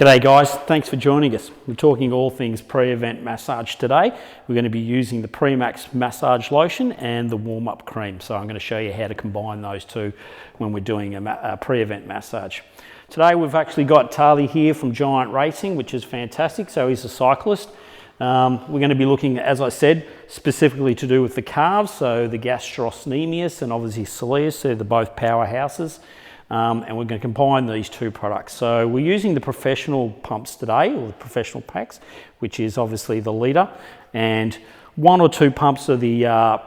G'day guys, thanks for joining us. We're talking all things pre-event massage today. We're going to be using the Pre-Max massage lotion and the warm-up cream. So I'm going to show you how to combine those two when we're doing a pre-event massage. Today we've actually got Tali here from Giant Racing, which is fantastic. So he's a cyclist. We're going to be looking, as I said, specifically to do with the calves, so the gastrocnemius and obviously soleus. They're both powerhouses. And we're going to combine these two products. So we're using the professional pumps today, or the professional packs, which is obviously the litre, and 1 or 2 pumps of the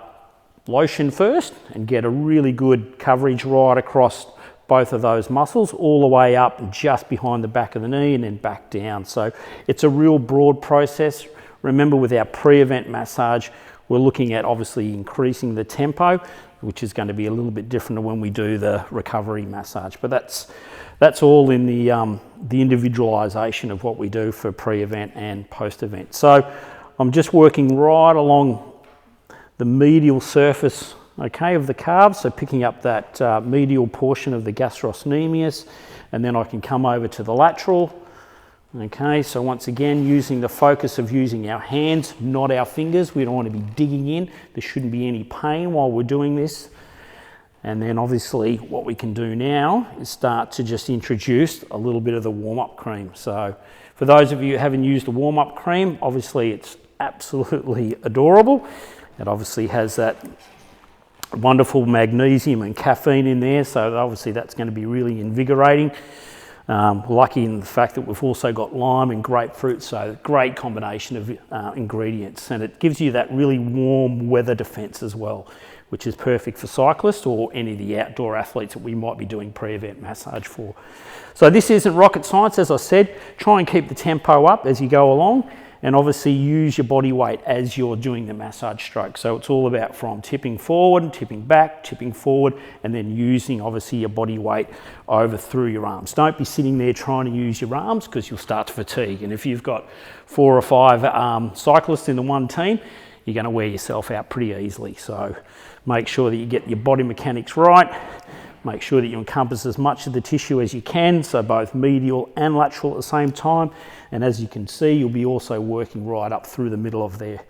lotion first, and get a really good coverage right across both of those muscles, all the way up and just behind the back of the knee and then back down. So it's a real broad process. Remember, with our pre-event massage, we're looking at obviously increasing the tempo, which is going to be a little bit different to when we do the recovery massage. But that's all in the individualisation of what we do for pre-event and post-event. So I'm just working right along the medial surface, okay, of the calves. So picking up that medial portion of the gastrocnemius, and then I can come over to the lateral. Okay, so once again, using the focus of using our hands, not our fingers. We don't want to be digging in. There shouldn't be any pain while we're doing this. And then obviously what we can do now is start to just introduce a little bit of the warm-up cream. So for those of you who haven't used the warm-up cream, obviously it's absolutely adorable. It obviously has that wonderful magnesium and caffeine in there, so obviously that's going to be really invigorating. Lucky in the fact that we've also got lime and grapefruit, so great combination of ingredients, and it gives you that really warm weather defense as well, which is perfect for cyclists or any of the outdoor athletes that we might be doing pre-event massage for. So this isn't rocket science, as I said. Try and keep the tempo up as you go along, and obviously use your body weight as you're doing the massage stroke. So it's all about from tipping forward, tipping back, tipping forward, and then using obviously your body weight over through your arms. Don't be sitting there trying to use your arms, because you'll start to fatigue. And if you've got 4 or 5 cyclists in the one team, you're going to wear yourself out pretty easily. So make sure that you get your body mechanics right. Make sure that you encompass as much of the tissue as you can, so both medial and lateral at the same time. And as you can see, you'll be also working right up through the middle of there.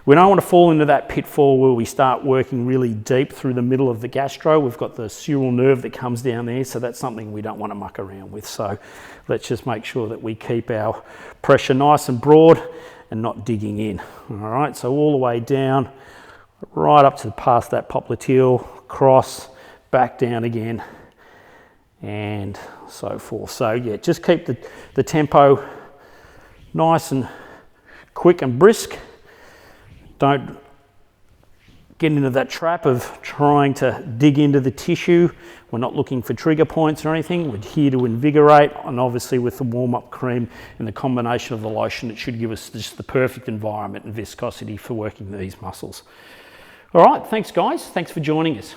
We don't want to fall into that pitfall where we start working really deep through the middle of the gastro. We've got the sural nerve that comes down there, so that's something we don't want to muck around with. So let's just make sure that we keep our pressure nice and broad and not digging in. All right, so all the way down, right up to past that popliteal, cross, back down again, and so forth. So yeah, just keep the tempo nice and quick and brisk. Don't get into that trap of trying to dig into the tissue. We're not looking for trigger points or anything. We're here to invigorate, and obviously with the warm-up cream and the combination of the lotion, it should give us just the perfect environment and viscosity for working these muscles. All right, thanks guys. Thanks for joining us.